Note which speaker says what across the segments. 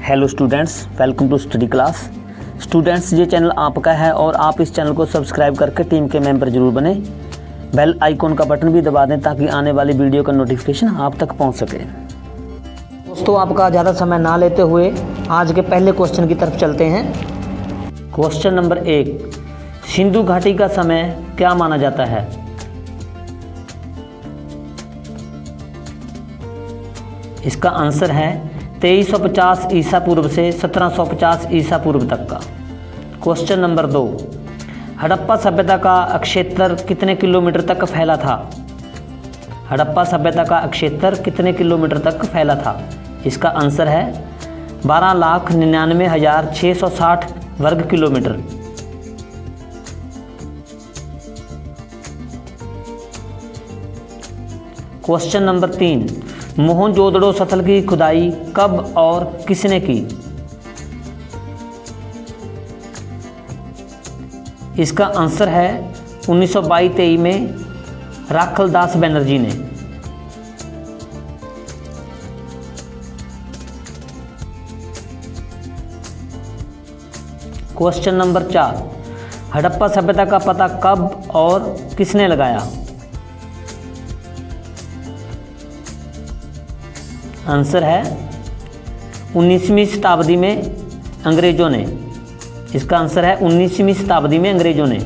Speaker 1: Hello students, welcome to study class. Students, ये channel आपका है और आप इस चैनल को सब्सक्राइब करके टीम के मेंबर जरूर बने। बेल आइकॉन का बटन भी दबा दें ताकि आने वाली वीडियो का नोटिफिकेशन आप तक पहुंच सके। दोस्तों, आपका ज़्यादा समय ना लेते हुए आज के पहले क्वेश्चन की तरफ चलते हैं। क्वेश्चन नंबर 1, सिंधु घाटी का समय क्या माना जाता है? इसका आंसर है 2350 ईसा पूर्व से 1750 ईसा पूर्व तक का। क्वेश्चन नंबर 2, हड़प्पा सभ्यता का क्षेत्र कितने किलोमीटर तक फैला था? हड़प्पा सभ्यता का क्षेत्र कितने किलोमीटर तक फैला था? इसका आंसर है 12,99,660 वर्ग किलोमीटर। क्वेश्चन नंबर 3, मोहनजोदड़ो स्थल की खुदाई कब और किसने की? इसका आंसर है 1922-23 में राखलदास बनर्जी ने। क्वेश्चन नंबर 4, हड़प्पा सभ्यता का पता कब और किसने लगाया? आंसर है 19वीं शताब्दी में अंग्रेजों ने। इसका आंसर है 19वीं शताब्दी में अंग्रेजों ने।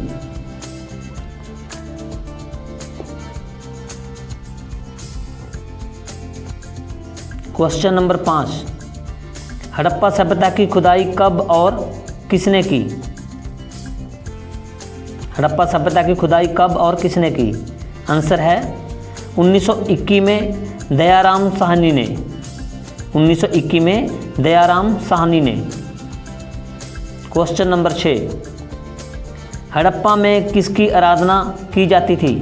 Speaker 1: क्वेश्चन नंबर 5, हड़प्पा सभ्यता की खुदाई कब और किसने की? हड़प्पा सभ्यता की खुदाई कब और किसने की? आंसर है 1921 में दयाराम साहनी ने। 1921 में दयाराम साहनी ने। क्वेश्चन नंबर 6, हड़प्पा में किसकी आराधना की जाती थी?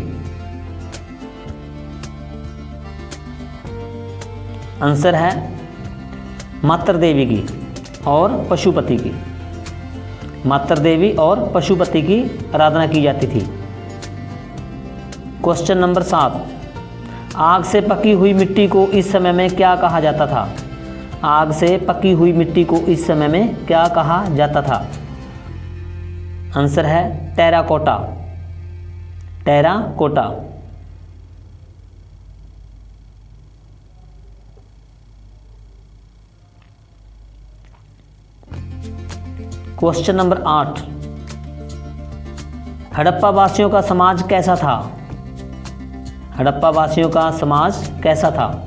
Speaker 1: आंसर है मातर देवी की और पशुपति की। मातर देवी और पशुपति की आराधना की जाती थी। क्वेश्चन नंबर 7, आग से पकी हुई मिट्टी को इस समय में क्या कहा जाता था? आग से पकी हुई मिट्टी को इस समय में क्या कहा जाता था? आंसर है terracotta. Terracotta. Question number 8, Harappa वासियों का समाज कैसा था? हड़प्पा वासियों का समाज कैसा था?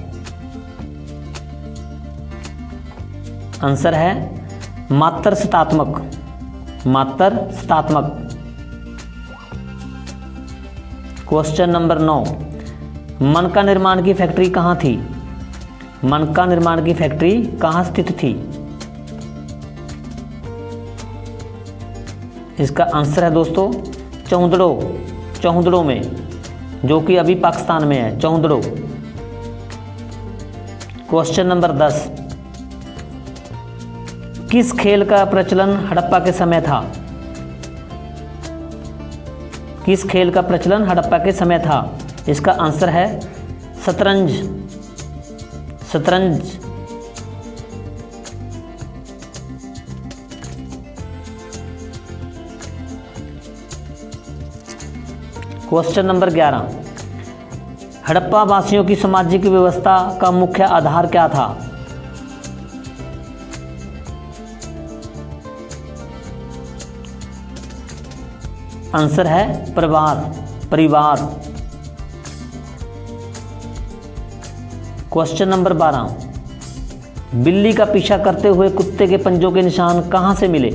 Speaker 1: आंसर है मात्र सतात्मक। मात्र सतात्मक। क्वेश्चन नंबर 9, मनका निर्माण की फैक्ट्री कहाँ थी? मनका निर्माण की फैक्ट्री कहाँ स्थित थी? इसका आंसर है दोस्तों चौंदड़ो में, जो कि अभी पाकिस्तान में है। चौंदड़ो। क्वेश्चन नंबर 10, किस खेल का प्रचलन हड़प्पा के समय था? किस खेल का प्रचलन हड़प्पा के समय था? इसका आंसर है शतरंज। शतरंज। क्वेश्चन नंबर 11, हड़प्पा वासियों की सामाजिक व्यवस्था का मुख्य आधार क्या था? आंसर है परिवार। क्वेश्चन नंबर 12, बिल्ली का पीछा करते हुए कुत्ते के पंजों के निशान कहां से मिले?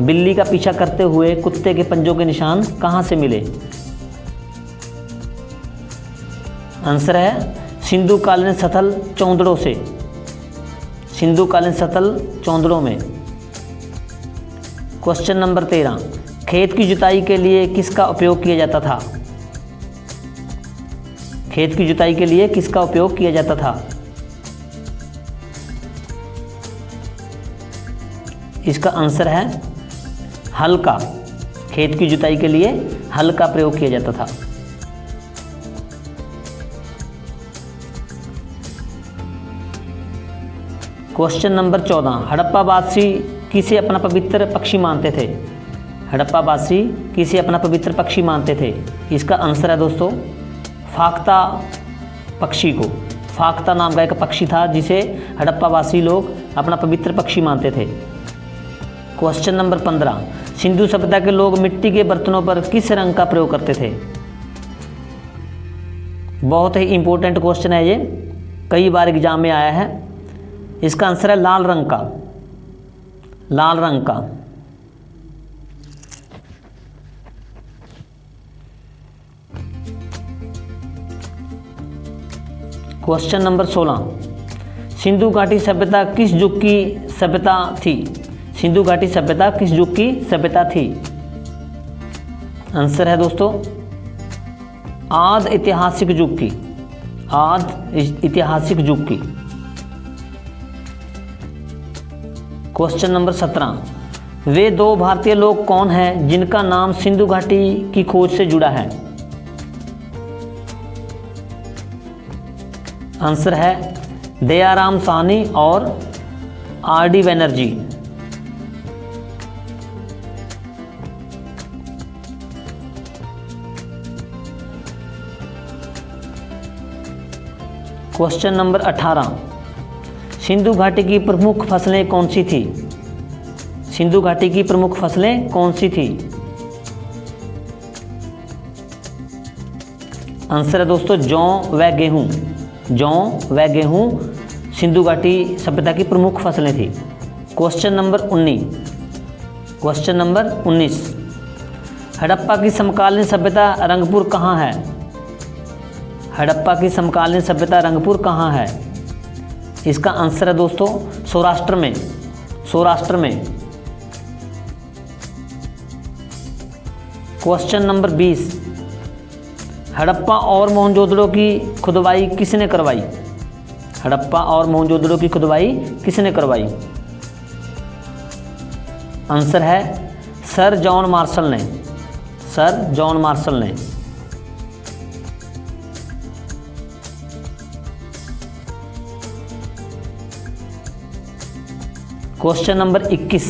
Speaker 1: बिल्ली का पीछा करते हुए कुत्ते के पंजों के निशान कहां से मिले? आंसर है सिंधुकालीन स्थल चौंदड़ो से। सिंधुकालीन स्थल चौंदड़ो में। क्वेश्चन नंबर 13, खेत की जुताई के लिए किसका उपयोग किया जाता था? खेत की जुताई के लिए किसका उपयोग किया जाता था? इसका आंसर है हल का। खेत की जुताई के लिए हल का प्रयोग किया जाता था। क्वेश्चन नंबर 14, हड़प्पावासी किसे अपना पवित्र पक्षी मानते थे? हड़प्पावासी किसे अपना पवित्र पक्षी मानते थे? इसका आंसर है दोस्तों फाख्ता पक्षी को। फाख्ता नाम का एक पक्षी था जिसे हड़प्पावासी लोग अपना पवित्र पक्षी मानते थे। क्वेश्चन नंबर 15, सिंधु सभ्यता के लोग मिट्टी के बर्तनों पर किस रंग का प्रयोग करते थे? बहुत ही इंपॉर्टेंट क्वेश्चन है ये, कई बार एग्जाम में आया है। इसका आंसर है लाल रंग का। लाल रंग का। क्वेश्चन नंबर 16, सिंधु घाटी सभ्यता किस युग की सभ्यता थी? सिंधु घाटी सभ्यता किस युग की सभ्यता थी? आंसर है दोस्तों आदि ऐतिहासिक युग की। आदि ऐतिहासिक युग की। क्वेश्चन नंबर 17, वे दो भारतीय लोग कौन हैं जिनका नाम सिंधु घाटी की खोज से जुड़ा है? आंसर है दयाराम साहनी और RD. Banerjee. Question number 18, Sindhu घाटी की प्रमुख फसलें कौन सी थी? सिंधु घाटी की प्रमुख फसलें कौन सी थी? आंसर है दोस्तों जौ व गेहूं। जौ व गेहूं सिंधु घाटी सभ्यता की प्रमुख फसलें थी। Question number 19, question number 19, Harappa की समकालीन सभ्यता रंगपुर कहाँ है? हड़प्पा की समकालीन सभ्यता रंगपुर कहाँ है? इसका आंसर है दोस्तों सौराष्ट्र में। सौराष्ट्र में। क्वेश्चन नंबर 20, हड़प्पा और मोहनजोदड़ो की खुदवाई किसने करवाई? हड़प्पा और मोहनजोदड़ो की खुदवाई किसने करवाई? आंसर है सर जॉन मार्शल ने। सर जॉन मार्शल ने। क्वेश्चन नंबर 21,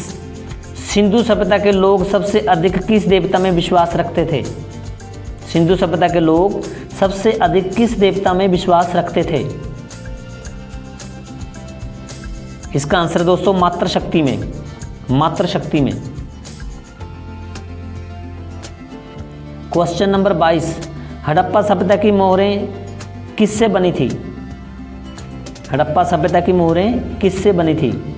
Speaker 1: सिंधु सभ्यता के लोग सबसे अधिक किस देवता में विश्वास रखते थे? सिंधु सभ्यता के लोग सबसे अधिक किस देवता में विश्वास रखते थे? इसका आंसर दोस्तों मातृशक्ति में। मातृशक्ति में। क्वेश्चन नंबर 22, हड़प्पा सभ्यता की मोहरें किससे बनी थी? हड़प्पा सभ्यता की मोहरें किससे बनी थी?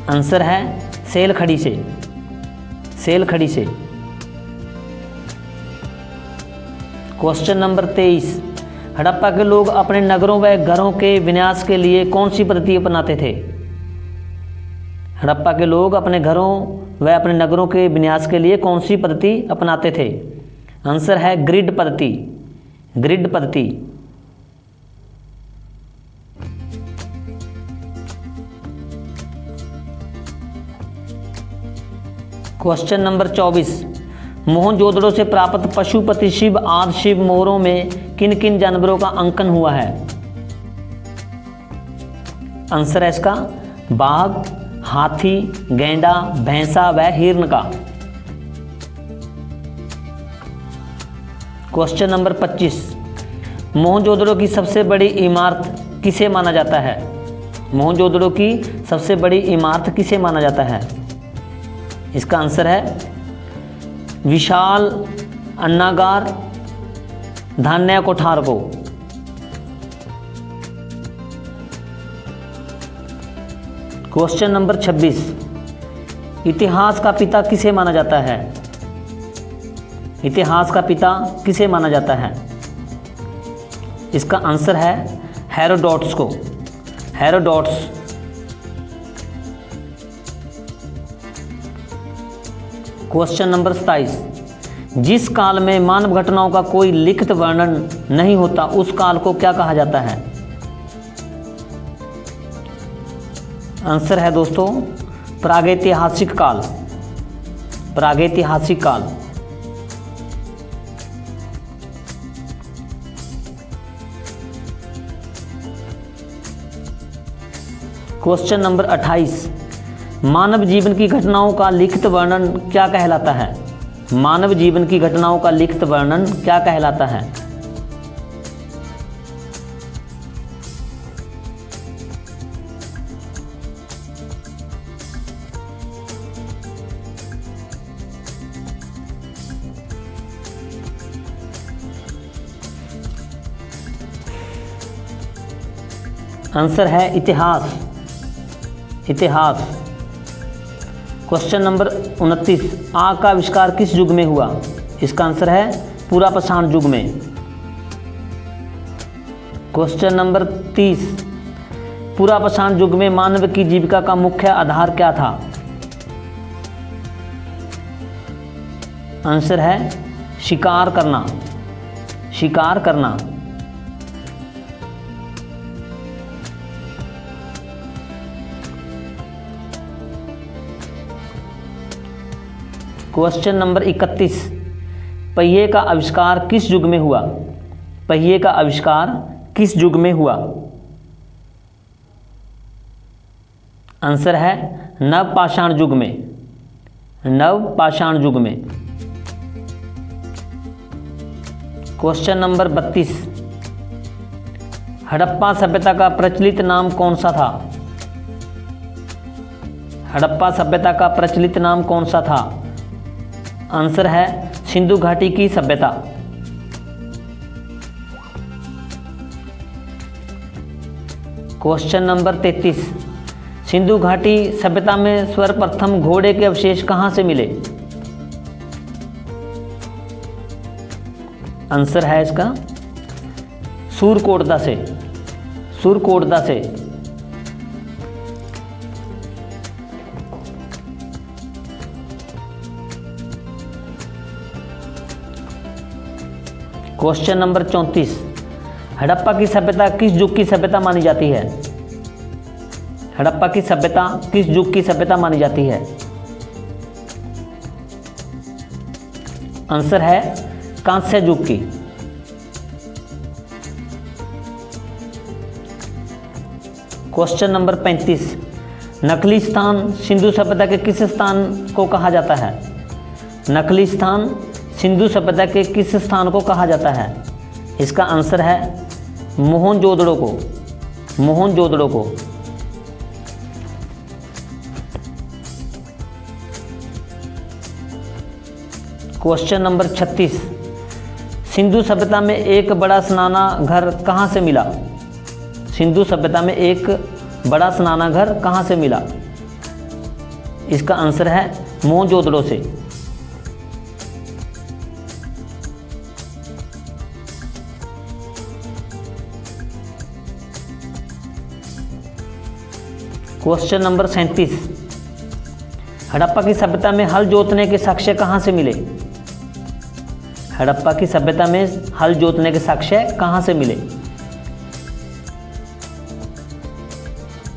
Speaker 1: आंसर है सेल खड़ी से। सेल खड़ी से। क्वेश्चन नंबर 23, हड़प्पा के लोग अपने नगरों व घरों के विन्यास के लिए कौन सी पद्धति अपनाते थे? हड़प्पा के लोग अपने घरों व अपने नगरों के विन्यास के लिए कौन सी पद्धति अपनाते थे? आंसर है ग्रिड पद्धति। ग्रिड पद्धति। क्वेश्चन नंबर 24, मोहनजोदड़ो से प्राप्त पशुपति शिव आदि शिव मोहरों में किन किन जानवरों का अंकन हुआ है? आंसर है इसका बाघ, हाथी, गैंडा, भैंसा व हिरण का। क्वेश्चन नंबर 25, मोहनजोदड़ो की सबसे बड़ी इमारत किसे माना जाता है? मोहनजोदड़ो की सबसे बड़ी इमारत किसे माना जाता है? इसका आंसर है विशाल अन्नागार धान्य कोठार को। क्वेश्चन नंबर 26, इतिहास का पिता किसे माना जाता है? इतिहास का पिता किसे माना जाता है? इसका आंसर है हेरोडोटस को। हेरोडोटस। क्वेश्चन नंबर 27, जिस काल में मानव घटनाओं का कोई लिखित वर्णन नहीं होता उस काल को क्या कहा जाता है? आंसर है दोस्तों प्रागैतिहासिक काल। प्रागैतिहासिक काल। क्वेश्चन नंबर 28, मानव जीवन की घटनाओं का लिखित वर्णन क्या कहलाता है? मानव जीवन की घटनाओं का लिखित वर्णन क्या कहलाता है? आंसर है इतिहास। इतिहास। क्वेश्चन नंबर 29, आग का आविष्कार किस युग में हुआ? इसका आंसर है पुरापाषाण युग में। क्वेश्चन नंबर 30, पुरापाषाण युग में मानव की जीविका का मुख्य आधार क्या था? आंसर है शिकार करना। शिकार करना। क्वेश्चन नंबर 31, पहिए का आविष्कार किस युग में हुआ? पहिए का आविष्कार किस युग में हुआ? आंसर है नवपाषाण युग में। नवपाषाण युग में। क्वेश्चन नंबर 32, हड़प्पा सभ्यता का प्रचलित नाम कौन सा था? हड़प्पा सभ्यता का प्रचलित नाम कौन सा था? आंसर है सिंधु घाटी की सभ्यता। क्वेश्चन नंबर 33, सिंधु घाटी सभ्यता में सर्वप्रथम घोड़े के अवशेष कहां से मिले? आंसर है इसका सूरकोटदा से। सूरकोटदा से। क्वेश्चन नंबर 34, हड़प्पा की सभ्यता किस युग की सभ्यता मानी जाती है? हड़प्पा की सभ्यता किस युग की सभ्यता मानी जाती है? आंसर है कांस्य युग की। क्वेश्चन नंबर 35, नकली स्थान सिंधु सभ्यता के किस स्थान को कहा जाता है? नकली स्थान सिंधु सभ्यता के किस स्थान को कहा जाता है? इसका आंसर है मोहनजोदड़ो को। मोहनजोदड़ो को। क्वेश्चन नंबर 36, सिंधु सभ्यता में एक बड़ा स्नानाघर कहां से मिला? सिंधु सभ्यता में एक बड़ा स्नानाघर कहां से मिला? इसका आंसर है मोहनजोदड़ो से। क्वेश्चन नंबर 37, हड़प्पा की सभ्यता में हल जोतने के साक्ष्य कहां से मिले? हड़प्पा की सभ्यता में हल जोतने के साक्ष्य कहां से मिले?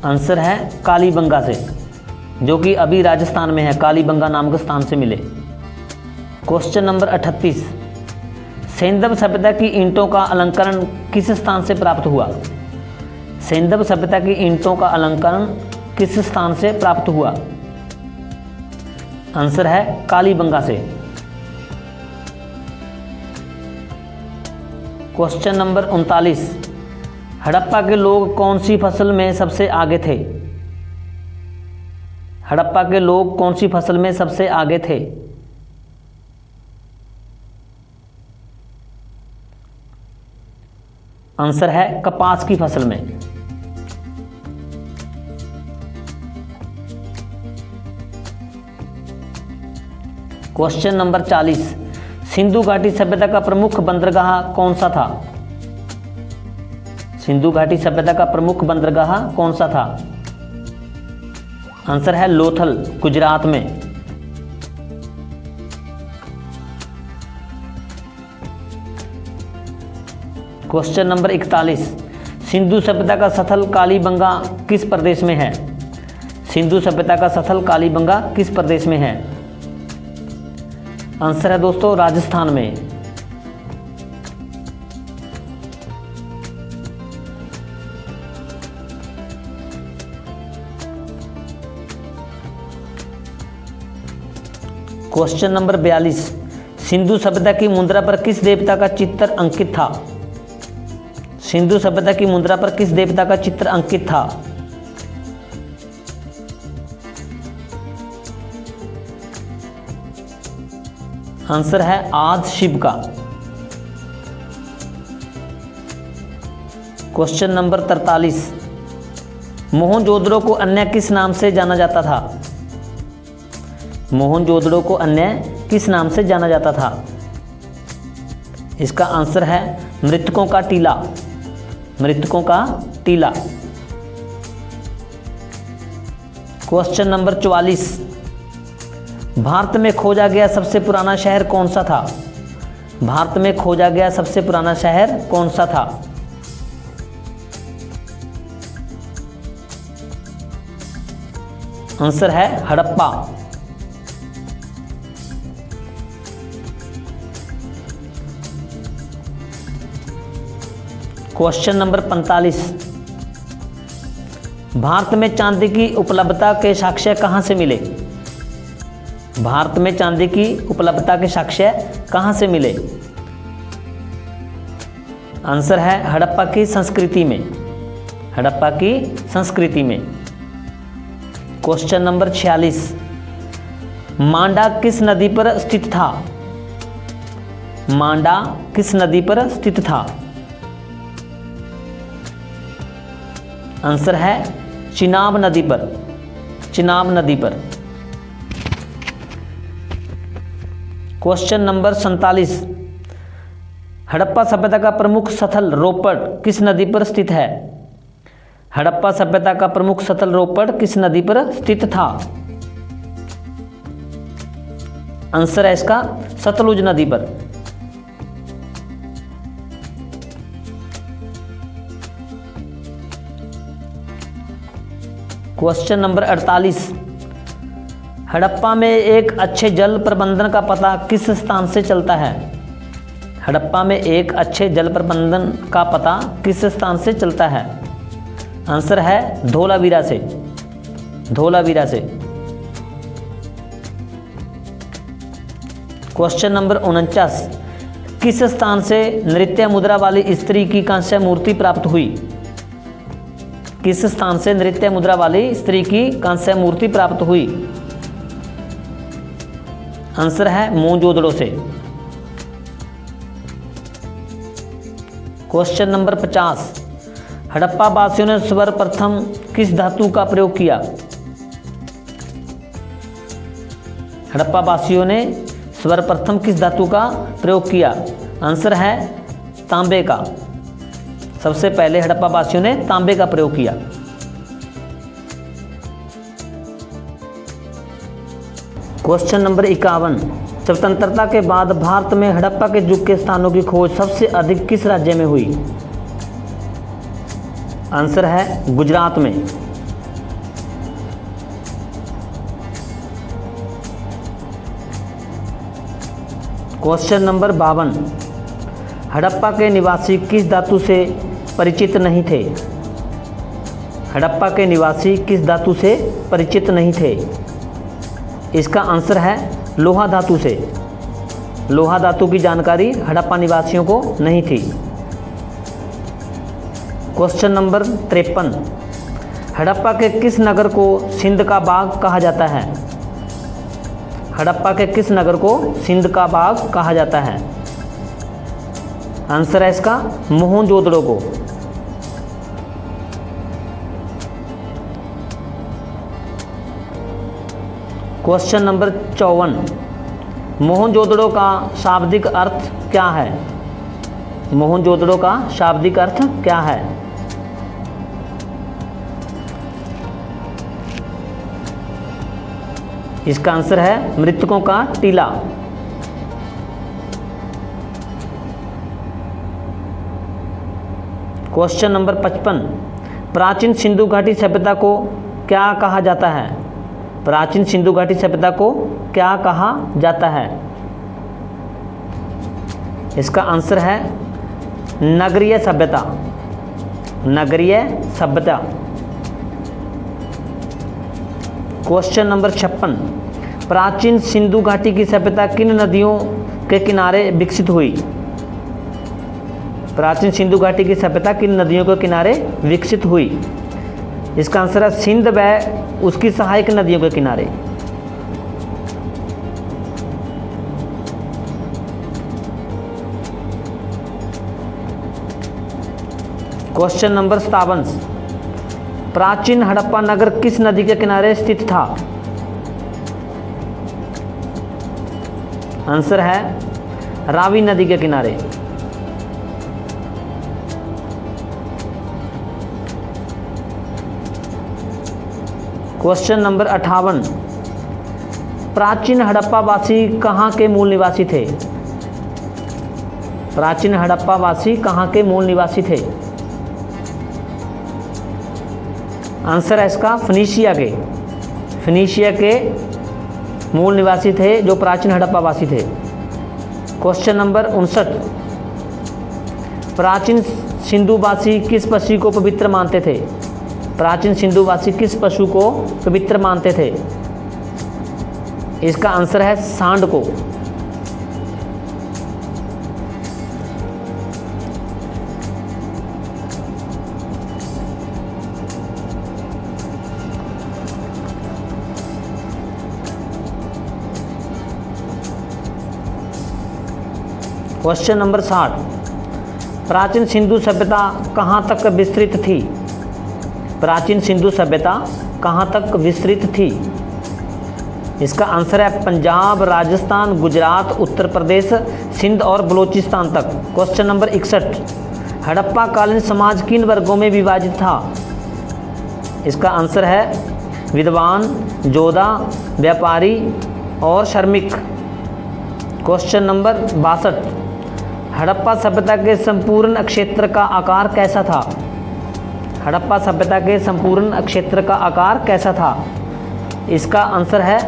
Speaker 1: आंसर है कालीबंगा से, जो कि अभी राजस्थान में है। कालीबंगा नाम के स्थान से मिले। क्वेश्चन नंबर 38, सैंधव सभ्यता की ईंटों का अलंकरण किस स्थान से प्राप्त हुआ? सैंधव सभ्यता की ईंटों का अलंकरण किस स्थान से प्राप्त हुआ? आंसर है कालीबंगा से। क्वेश्चन नंबर 39, हड़प्पा के लोग कौन सी फसल में सबसे आगे थे? हड़प्पा के लोग कौन सी फसल में सबसे आगे थे? आंसर है कपास की फसल में। क्वेश्चन नंबर 40, सिंधु घाटी सभ्यता का प्रमुख बंदरगाह कौन सा था? सिंधु घाटी सभ्यता का प्रमुख बंदरगाह कौन सा था? आंसर है लोथल, गुजरात में। क्वेश्चन नंबर 41, सिंधु सभ्यता का स्थल कालीबंगा किस प्रदेश में है? सिंधु सभ्यता का स्थल कालीबंगा किस प्रदेश में है? आंसर है दोस्तों राजस्थान में। क्वेश्चन नंबर 42, सिंधु सभ्यता की मुद्रा पर किस देवता का चित्र अंकित था? सिंधु सभ्यता की मुद्रा पर किस देवता का चित्र अंकित था? आंसर है आदि शिव का। क्वेश्चन नंबर 43, मोहनजोदड़ो को अन्य किस नाम से जाना जाता था? मोहनजोदड़ो को अन्य किस नाम से जाना जाता था? इसका आंसर है मृतकों का टीला। मृतकों का टीला। क्वेश्चन नंबर 44, भारत में खोजा गया सबसे पुराना शहर कौन सा था? भारत में खोजा गया सबसे पुराना शहर कौन सा था? आंसर है हड़प्पा। क्वेश्चन नंबर 45, भारत में चांदी की उपलब्धता के साक्ष्य कहां से मिले? भारत में चांदी की उपलब्धता के साक्ष्य कहां से मिले? आंसर है हड़प्पा की संस्कृति में। हड़प्पा की संस्कृति में। क्वेश्चन नंबर 46, मांडा किस नदी पर स्थित था? मांडा किस नदी पर स्थित था? आंसर है चिनाब नदी पर। चिनाब नदी पर। क्वेश्चन नंबर 47, हड़प्पा सभ्यता का प्रमुख स्थल रोपड़ किस नदी पर स्थित है? हड़प्पा सभ्यता का प्रमुख स्थल रोपड़ किस नदी पर स्थित था? आंसर है इसका सतलुज नदी पर। क्वेश्चन नंबर 48, हड़प्पा में एक अच्छे जल प्रबंधन का पता किस स्थान से चलता है? हड़प्पा में एक अच्छे जल प्रबंधन का पता किस स्थान से चलता है? आंसर है धोलावीरा से। धोलावीरा से। क्वेश्चन नंबर 49, किस स्थान से नृत्य मुद्रा वाली स्त्री की कांस्य मूर्ति प्राप्त हुई? किस स्थान से नृत्य मुद्रा वाली स्त्री की कांस्य मूर्ति प्राप्त हुई? आंसर है मोहनजोदड़ो से। क्वेश्चन नंबर 50, हड़प्पा वासियों ने सर्वप्रथम किस धातु का प्रयोग किया? हड़प्पा वासियों ने सर्वप्रथम किस धातु का प्रयोग किया? आंसर है तांबे का। सबसे पहले हड़प्पा वासियों ने तांबे का प्रयोग किया। क्वेश्चन नंबर 51, स्वतंत्रता के बाद भारत में हड़प्पा के युग के स्थानों की खोज सबसे अधिक किस राज्य में हुई? आंसर है गुजरात में। क्वेश्चन नंबर 52, हड़प्पा के निवासी किस धातु से परिचित नहीं थे? हड़प्पा के निवासी किस धातु से परिचित नहीं थे? इसका आंसर है लोहा धातु से। लोहा धातु की जानकारी हड़प्पा निवासियों को नहीं थी। क्वेश्चन नंबर 53, हड़प्पा के किस नगर को सिंध का बाग कहा जाता है? हड़प्पा के किस नगर को सिंध का बाग कहा जाता है? आंसर है इसका मोहनजोदड़ो को। क्वेश्चन नंबर 54, मोहनजोदड़ो का शाब्दिक अर्थ क्या है? मोहनजोदड़ो का शाब्दिक अर्थ क्या है? इसका आंसर है मृतकों का टीला। क्वेश्चन नंबर 55, प्राचीन सिंधु घाटी सभ्यता को क्या कहा जाता है? प्राचीन सिंधु घाटी सभ्यता को क्या कहा जाता है? इसका आंसर है नगरीय सभ्यता। नगरीय सभ्यता। क्वेश्चन नंबर 56, प्राचीन सिंधु घाटी की सभ्यता किन नदियों के किनारे विकसित हुई? प्राचीन सिंधु घाटी की सभ्यता किन नदियों के किनारे विकसित हुई? इसका आंसर है सिंध व उसकी सहायक नदियों के किनारे। क्वेश्चन नंबर 57, प्राचीन हड़प्पा नगर किस नदी के किनारे स्थित था? आंसर है रावी नदी के किनारे। क्वेश्चन नंबर 58, प्राचीन हड़प्पा वासी कहाँ के मूल निवासी थे? प्राचीन हड़प्पा वासी कहाँ के मूल निवासी थे? आंसर है इसका फिनीशिया के मूल निवासी थे जो प्राचीन हड़प्पा वासी थे। क्वेश्चन नंबर 59, प्राचीन सिंधुवासी किस पशु को पवित्र मानते थे? प्राचीन सिंधुवासी किस पशु को पवित्र मानते थे? इसका आंसर है सांड को। क्वेश्चन नंबर 60, प्राचीन सिंधु सभ्यता कहाँ तक विस्तृत थी? प्राचीन सिंधु सभ्यता कहाँ तक विस्तृत थी? इसका आंसर है पंजाब, राजस्थान, गुजरात, उत्तर प्रदेश, सिंध और बलूचिस्तान तक। क्वेश्चन नंबर 61, हड़प्पा कालीन समाज किन वर्गों में विभाजित था? इसका आंसर है विद्वान, जोधा, व्यापारी और श्रमिक। क्वेश्चन नंबर 62, हड़प्पा सभ्यता के संपूर्ण क्षेत्र का आकार कैसा था? हड़प्पा सभ्यता के संपूर्ण क्षेत्र का आकार कैसा था? इसका आंसर है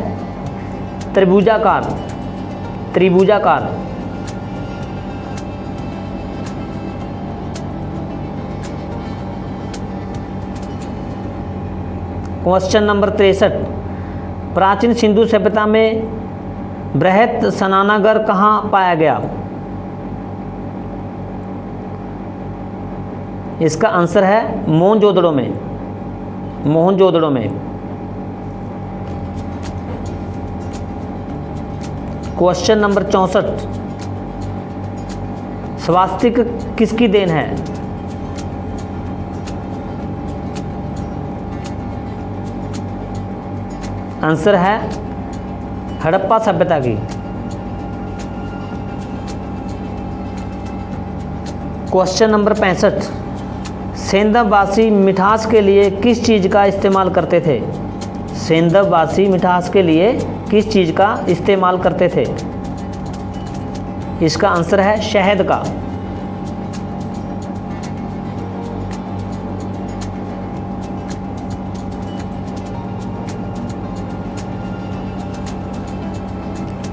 Speaker 1: त्रिभुजाकार। क्वेश्चन नंबर 63, प्राचीन सिंधु सभ्यता में बृहत स्नानागार कहाँ पाया गया? इसका आंसर है मोहनजोदड़ो में। क्वेश्चन नंबर 64, स्वास्तिक किसकी देन है? आंसर है हड़प्पा सभ्यता की। क्वेश्चन नंबर 65, सेंधववासी मिठास के लिए किस चीज़ का इस्तेमाल करते थे? सेंधववासी मिठास के लिए किस चीज़ का इस्तेमाल करते थे? इसका आंसर है शहद का।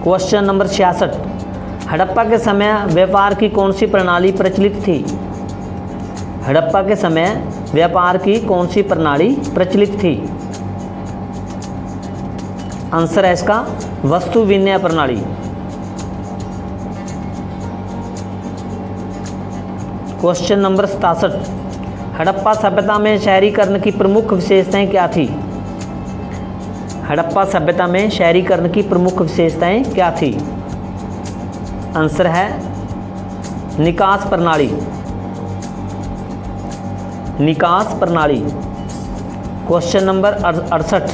Speaker 1: क्वेश्चन नंबर 66, हड़प्पा के समय व्यापार की कौन सी प्रणाली प्रचलित थी? हड़प्पा के समय व्यापार की कौन सी प्रणाली प्रचलित थी? आंसर है इसका वस्तु विनिमय प्रणाली। क्वेश्चन नंबर 67, हड़प्पा सभ्यता में शहरीकरण की प्रमुख विशेषताएं क्या थी? हड़प्पा सभ्यता में शहरीकरण की प्रमुख विशेषताएं क्या थी? आंसर है निकास प्रणाली। क्वेश्चन नंबर 68,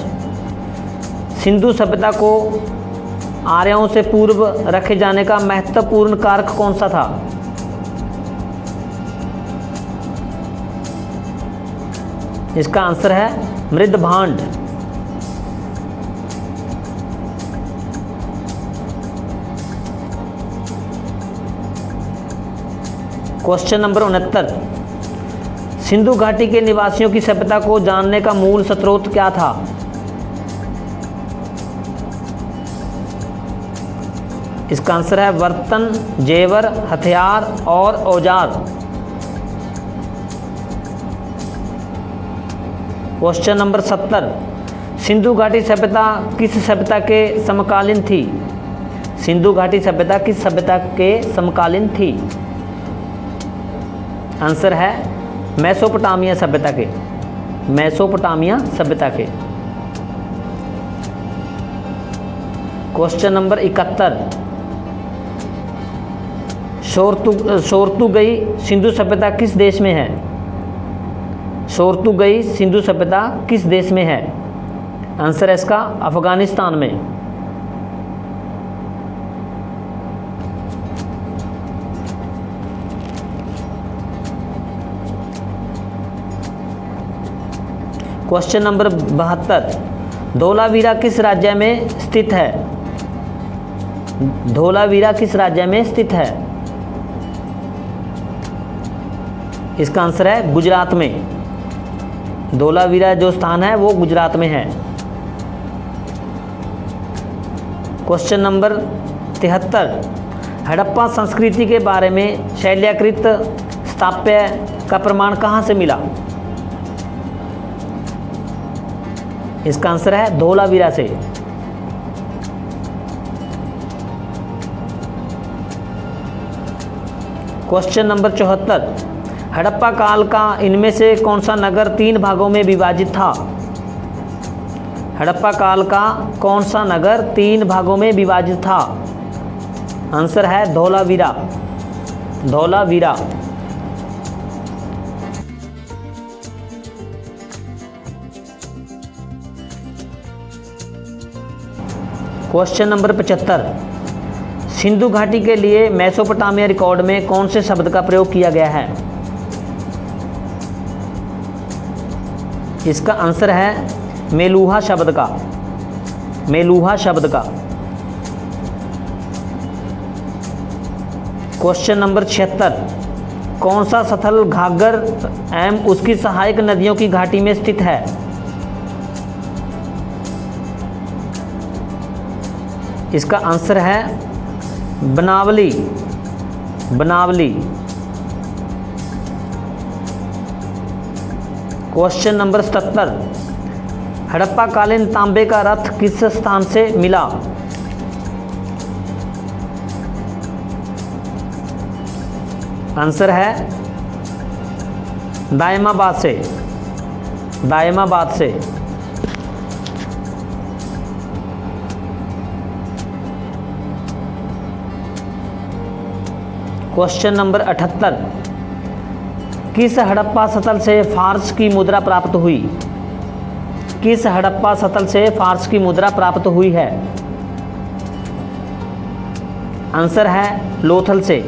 Speaker 1: सिंधु सभ्यता को आर्यों से पूर्व रखे जाने का महत्वपूर्ण कारक कौन सा था? इसका आंसर है मृदभांड। क्वेश्चन नंबर 69, सिंधु घाटी के निवासियों की सभ्यता को जानने का मूल स्रोत क्या था? इसका आंसर है बर्तन, जेवर, हथियार और औजार। क्वेश्चन नंबर 70, सिंधु घाटी सभ्यता किस सभ्यता के समकालीन थी? सिंधु घाटी सभ्यता किस सभ्यता के समकालीन थी? आंसर है मेसोपोटामिया सभ्यता के। मेसोपोटामिया सभ्यता के। क्वेश्चन नंबर 71, शोरतुगई सिंधु सभ्यता किस देश में है? शोरतुगई सिंधु सभ्यता किस देश में है? आंसर है इसका अफगानिस्तान में। क्वेश्चन नंबर 72, धोलावीरा किस राज्य में स्थित है? धोलावीरा किस राज्य में स्थित है? इसका आंसर है गुजरात में। धोलावीरा जो स्थान है वो गुजरात में है। क्वेश्चन नंबर 73, हड़प्पा संस्कृति के बारे में शैल्याकृत स्थापत्य का प्रमाण कहाँ से मिला? इसका आंसर है धोलावीरा से। क्वेश्चन नंबर 74, हड़प्पा काल का इनमें से कौन सा नगर 3 भागों में विभाजित था? हड़प्पा काल का कौन सा नगर 3 भागों में विभाजित था? आंसर है धोलावीरा। धोलावीरा। क्वेश्चन नंबर 75, सिंधु घाटी के लिए मेसोपोटामिया रिकॉर्ड में कौन से शब्द का प्रयोग किया गया है? इसका आंसर है मेलुहा शब्द का। मेलुहा शब्द का। क्वेश्चन नंबर 76, कौन सा स्थल घाघर एवं उसकी सहायक नदियों की घाटी में स्थित है? इसका आंसर है बनावली। बनावली। क्वेश्चन नंबर 77, हड़प्पा कालीन तांबे का रथ किस स्थान से मिला? आंसर है दायमाबाद से। दायमाबाद से। क्वेश्चन नंबर 78, किस हड़प्पा स्थल से फारस की मुद्रा प्राप्त हुई? किस हड़प्पा स्थल से फारस की मुद्रा प्राप्त हुई है? आंसर है लोथल से,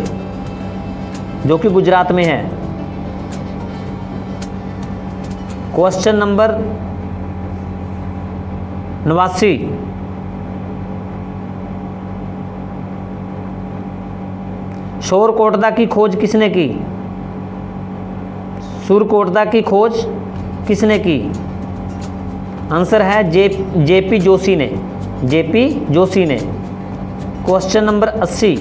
Speaker 1: जो कि गुजरात में है। क्वेश्चन नंबर 89, शोरकोटदा की खोज किसने की? सुरकोटदा की खोज किसने की? आंसर है जेपी जोशी ने। जेपी जोशी ने। क्वेश्चन नंबर 80,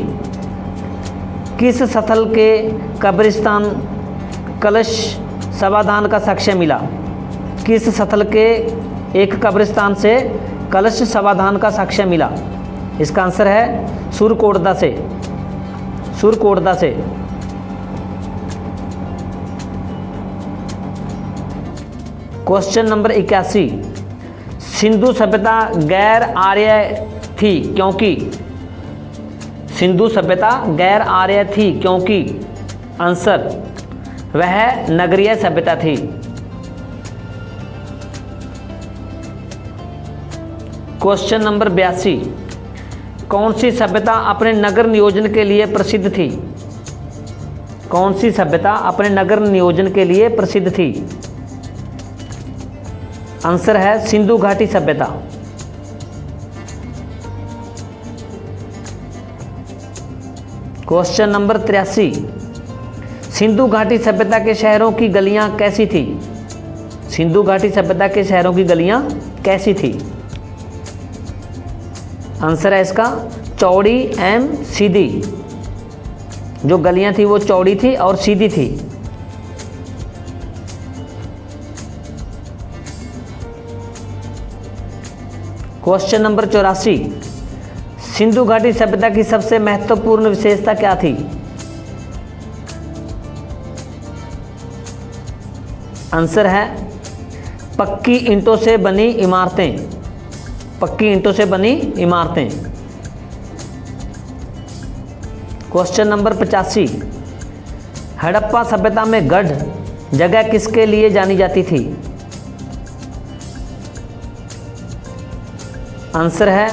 Speaker 1: किस स्थल के कब्रिस्तान कलश समाधान का साक्ष्य मिला? किस स्थल के एक कब्रिस्तान से कलश समाधान का साक्ष्य मिला? इसका आंसर है सुरकोटदा से। सुरकोटदा से। क्वेश्चन नंबर 81, सिंधु सभ्यता गैर आर्य थी क्योंकि? सिंधु सभ्यता गैर आर्य थी क्योंकि? आंसर, वह नगरीय सभ्यता थी। क्वेश्चन नंबर 82, कौन सी सभ्यता अपने नगर नियोजन के लिए प्रसिद्ध थी? कौन सी सभ्यता अपने नगर नियोजन के लिए प्रसिद्ध थी? आंसर है सिंधु घाटी सभ्यता। क्वेश्चन नंबर 83, सिंधु घाटी सभ्यता के शहरों की गलियां कैसी थी? सिंधु घाटी सभ्यता के शहरों की गलियां कैसी थी? आंसर है इसका चौड़ी एवं सीधी। जो गलियां थी वो चौड़ी थी और सीधी थी। क्वेश्चन नंबर 84, सिंधु घाटी सभ्यता की सबसे महत्वपूर्ण विशेषता क्या थी? आंसर है पक्की ईंटों से बनी इमारतें। पक्की ईंटों से बनी इमारतें। क्वेश्चन नंबर 85, हड़प्पा सभ्यता में गढ़ जगह किसके लिए जानी जाती थी? आंसर है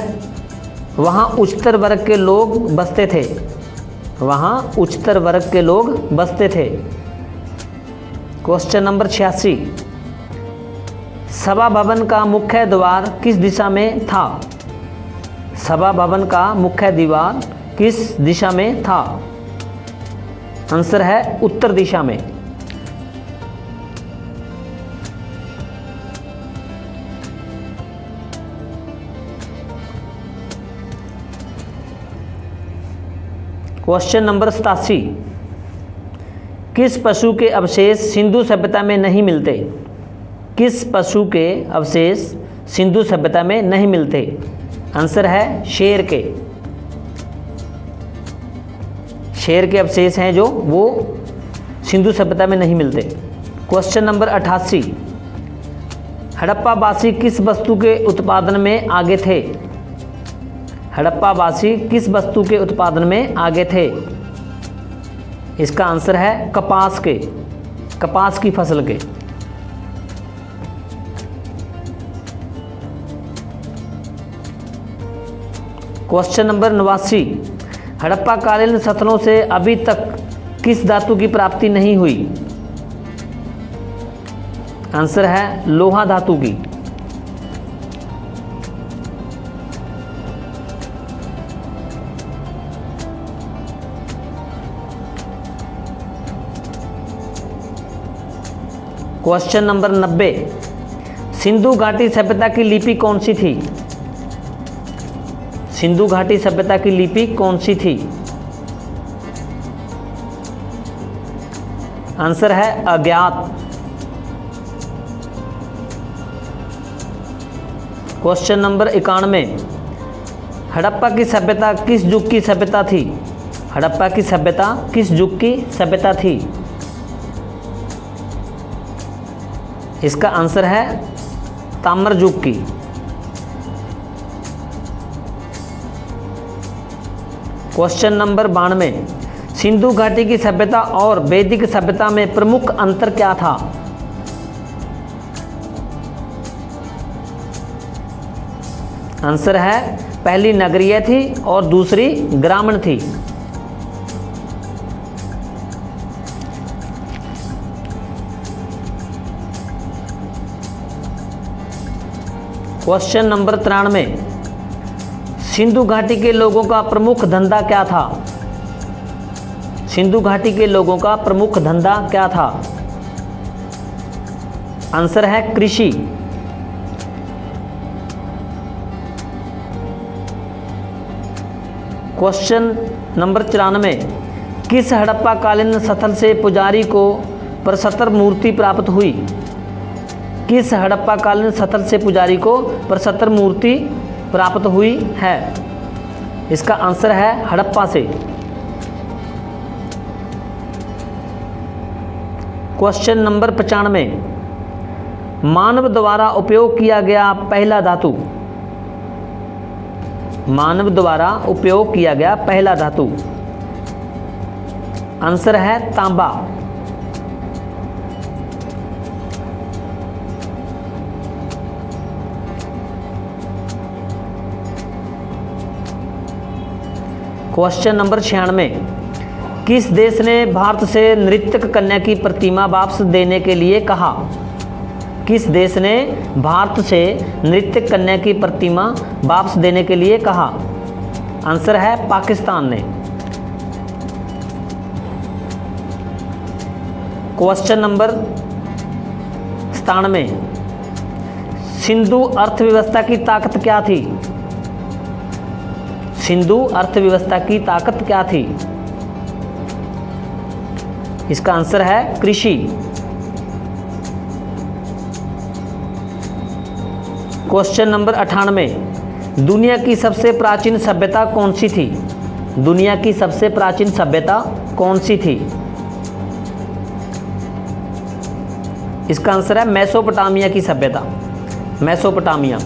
Speaker 1: वहाँ उच्चतर वर्ग के लोग बसते थे। वहाँ उच्चतर वर्ग के लोग बसते थे। क्वेश्चन नंबर 86, सभा भवन का मुख्य द्वार किस दिशा में था? सभा भवन का मुख्य द्वार किस दिशा में था? आंसर है उत्तर दिशा में। क्वेश्चन नंबर 87, किस पशु के अवशेष सिंधु सभ्यता में नहीं मिलते? किस पशु के अवशेष सिंधु सभ्यता में नहीं मिलते? आंसर है शेर के। शेर के अवशेष हैं जो वो सिंधु सभ्यता में नहीं मिलते। क्वेश्चन नंबर 88, हड़प्पावासी किस वस्तु के उत्पादन में आगे थे? हड़प्पावासी किस वस्तु के उत्पादन में आगे थे? इसका आंसर है कपास के, कपास की फसल के। क्वेश्चन नंबर 89, हड़प्पाकालीन स्थलों से अभी तक किस धातु की प्राप्ति नहीं हुई? आंसर है लोहा धातु की। क्वेश्चन नंबर 90, सिंधु घाटी सभ्यता की लिपि कौन सी थी? सिंधु घाटी सभ्यता की लिपि कौन सी थी? आंसर है अज्ञात। क्वेश्चन नंबर 91, हड़प्पा की सभ्यता किस युग की सभ्यता थी? हड़प्पा की सभ्यता किस युग की सभ्यता थी? इसका आंसर है ताम्र युग की। क्वेश्चन नंबर 92, सिंधु घाटी की सभ्यता और वैदिक सभ्यता में प्रमुख अंतर क्या था? आंसर है पहली नगरीय थी और दूसरी ग्रामीण थी। क्वेश्चन नंबर 93, सिंधु घाटी के लोगों का प्रमुख धंधा क्या था? सिंधु घाटी के लोगों का प्रमुख धंधा क्या था? आंसर है कृषि। क्वेश्चन नंबर 94, किस हड़प्पाकालीन स्थल से पुजारी को प्रशस्त्र मूर्ति प्राप्त हुई? किस हड़प्पाकालीन स्थल से पुजारी को प्रशस्त्र मूर्ति प्राप्त हुई है? इसका आंसर है हड़प्पा से। क्वेश्चन नंबर 95, मानव द्वारा उपयोग किया गया पहला धातु? मानव द्वारा उपयोग किया गया पहला धातु? आंसर है तांबा। क्वेश्चन नंबर 96, किस देश ने भारत से नृत्यक कन्या की प्रतिमा वापस देने के लिए कहा? किस देश ने भारत से नृत्यक कन्या की प्रतिमा वापस देने के लिए कहा? आंसर है पाकिस्तान ने। क्वेश्चन नंबर 97, सिंधु अर्थव्यवस्था की ताकत क्या थी? सिंधु अर्थव्यवस्था की ताकत क्या थी? इसका आंसर है कृषि। क्वेश्चन नंबर 98, दुनिया की सबसे प्राचीन सभ्यता कौन सी थी? दुनिया की सबसे प्राचीन सभ्यता कौन सी थी? इसका आंसर है मेसोपोटामिया की सभ्यता, मेसोपोटामिया।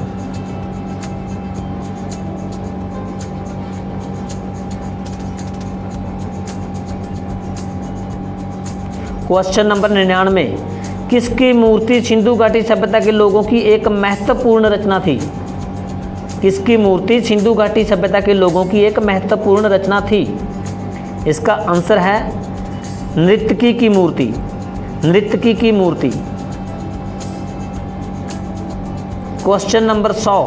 Speaker 1: क्वेश्चन नंबर 99, किसकी मूर्ति सिंधु घाटी सभ्यता के लोगों की एक महत्वपूर्ण रचना थी? किसकी मूर्ति सिंधु घाटी सभ्यता के लोगों की एक महत्वपूर्ण रचना थी? इसका आंसर है नर्तकी की मूर्ति, नर्तकी की मूर्ति। क्वेश्चन नंबर 100,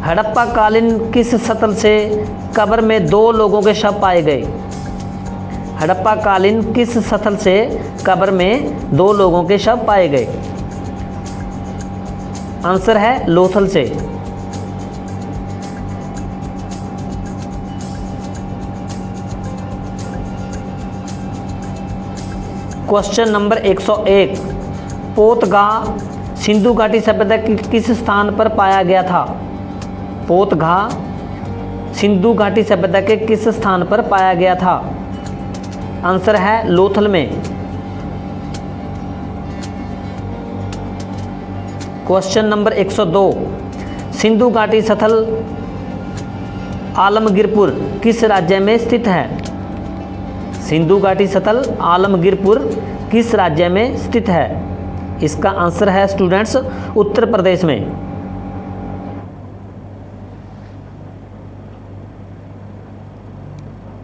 Speaker 1: हड़प्पा कालीन किस स्थल से कब्र में 2 लोगों के शव पाए गए? हड़प्पा कालीन किस स्थल से कब्र में 2 लोगों के शव पाए गए? आंसर है लोथल से। क्वेश्चन नंबर 101, पोतगाह सिंधु घाटी सभ्यता के किस स्थान पर पाया गया था? पोतगाह सिंधु घाटी सभ्यता के किस स्थान पर पाया गया था? आंसर है लोथल में। क्वेश्चन नंबर 102, सिंधु घाटी स्थल आलमगीरपुर किस राज्य में स्थित है? सिंधु घाटी स्थल आलमगीरपुर किस राज्य में स्थित है? इसका आंसर है स्टूडेंट्स उत्तर प्रदेश में।